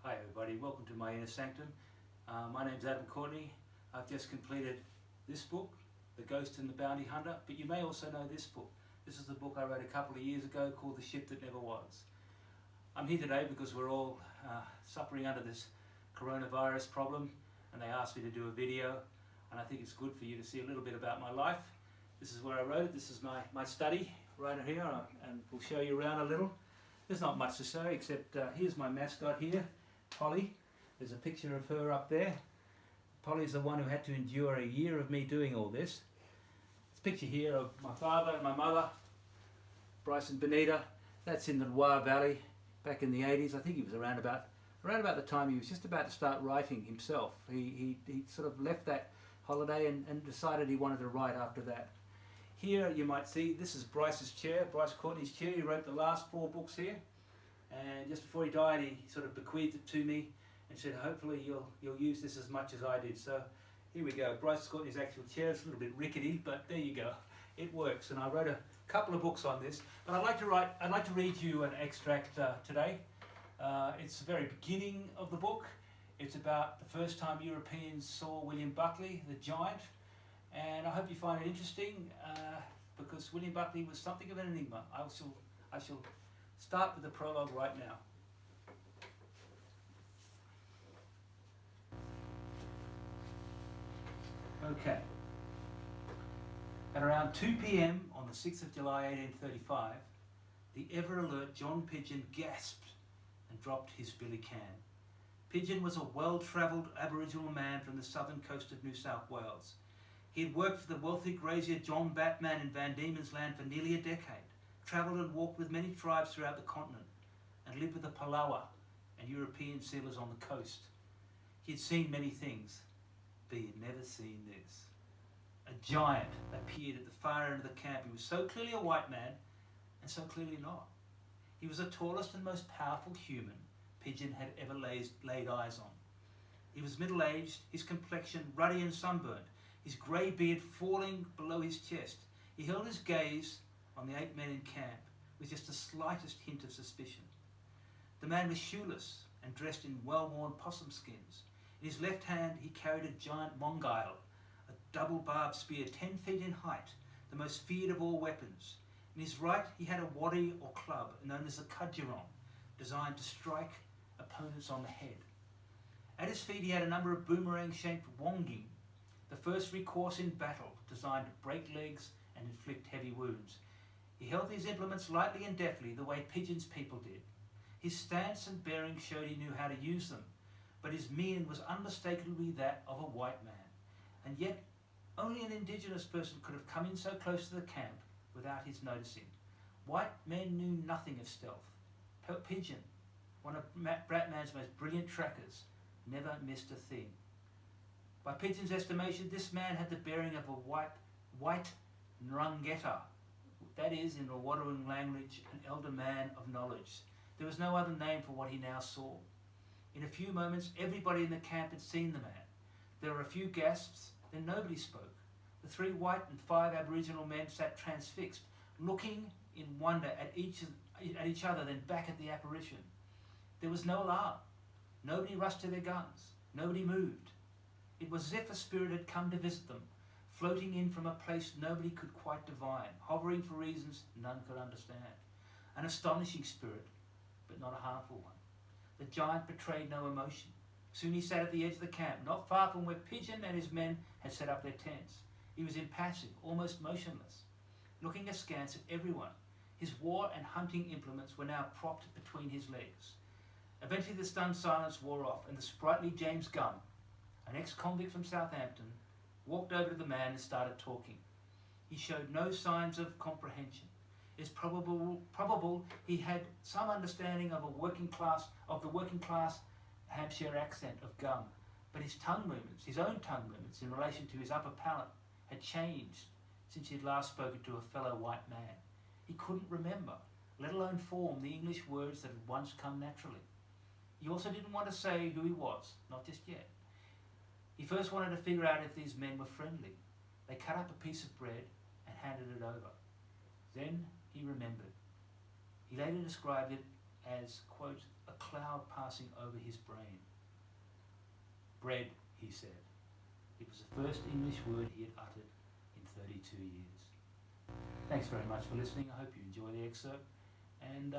Hi everybody, welcome to my inner sanctum. My name's Adam Courtenay. I've just completed this book, The Ghost and the Bounty Hunter, but you may also know this book. This is the book I wrote a couple of years ago called The Ship That Never Was. I'm here today because we're all suffering under this coronavirus problem, and they asked me to do a video, and I think it's good for you to see a little bit about my life. This is where I wrote it. This is my study right here, and we'll show you around a little. There's not much to say except here's my mascot here, Polly. There's a picture of her up there. Polly's the one who had to endure a year of me doing all this. This picture here of my father and my mother, Bryce and Benita. That's in the Loire Valley back in the 80s. I think he was around about the time he was just about to start writing himself. He sort of left that holiday and decided he wanted to write after that. Here you might see, this is Bryce's chair, Bryce Courtenay's chair. He wrote the last 4 books here, and just before he died he sort of bequeathed it to me and said, hopefully you'll use this as much as I did. So here we go, Bryce Courtenay's actual chair. It's a little bit rickety, but there you go, it works. And I wrote a couple of books on this, but I'd like to read you an extract today. It's the very beginning of the book. It's about the first time Europeans saw William Buckley, the giant. And I hope you find it interesting because William Buckley was something of an enigma. I shall start with the prologue right now. Okay. At around 2 p.m. on the 6th of July 1835, the ever-alert John Pigeon gasped and dropped his billy can. Pigeon was a well-travelled Aboriginal man from the southern coast of New South Wales. He had worked for the wealthy grazier John Batman in Van Diemen's Land for nearly a decade, travelled and walked with many tribes throughout the continent, and lived with the Palawa and European settlers on the coast. He had seen many things, but he had never seen this. A giant appeared at the far end of the camp. He was so clearly a white man, and so clearly not. He was the tallest and most powerful human Pigeon had ever laid eyes on. He was middle-aged, his complexion ruddy and sunburnt, his grey beard falling below his chest. He held his gaze on the 8 men in camp with just the slightest hint of suspicion. The man was shoeless and dressed in well-worn possum skins. In his left hand he carried a giant mongail, a double-barbed spear 10 feet in height, the most feared of all weapons. In his right he had a waddy or club known as a kudgerong, designed to strike opponents on the head. At his feet he had a number of boomerang-shaped wonging, the first recourse in battle, designed to break legs and inflict heavy wounds. He held these implements lightly and deftly, the way Pigeon's people did. His stance and bearing showed he knew how to use them, but his mien was unmistakably that of a white man. And yet, only an indigenous person could have come in so close to the camp without his noticing. White men knew nothing of stealth. Pigeon, one of Bratman's most brilliant trackers, never missed a thing. By Pigeon's estimation, this man had the bearing of a white Nrungeta, that is, in the Wadawurrung language, an elder man of knowledge. There was no other name for what he now saw. In a few moments, everybody in the camp had seen the man. There were a few gasps, then nobody spoke. The 3 white and 5 Aboriginal men sat transfixed, looking in wonder at each other, then back at the apparition. There was no alarm. Nobody rushed to their guns. Nobody moved. It was as if a spirit had come to visit them, floating in from a place nobody could quite divine, hovering for reasons none could understand. An astonishing spirit, but not a harmful one. The giant betrayed no emotion. Soon he sat at the edge of the camp, not far from where Pigeon and his men had set up their tents. He was impassive, almost motionless, looking askance at everyone. His war and hunting implements were now propped between his legs. Eventually the stunned silence wore off, and the sprightly James Gunn, an ex-convict from Southampton, walked over to the man and started talking. He showed no signs of comprehension. It's probable he had some understanding of the working class Hampshire accent of Gum, but his own tongue movements in relation to his upper palate had changed since he had last spoken to a fellow white man. He couldn't remember, let alone form the English words that had once come naturally. He also didn't want to say who he was, not just yet. He first wanted to figure out if these men were friendly. They cut up a piece of bread and handed it over. Then he remembered. He later described it as, quote, a cloud passing over his brain. Bread, he said. It was the first English word he had uttered in 32 years. Thanks very much for listening. I hope you enjoy the excerpt and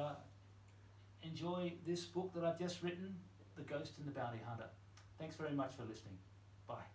enjoy this book that I've just written, The Ghost and the Bounty Hunter. Thanks very much for listening. Bye.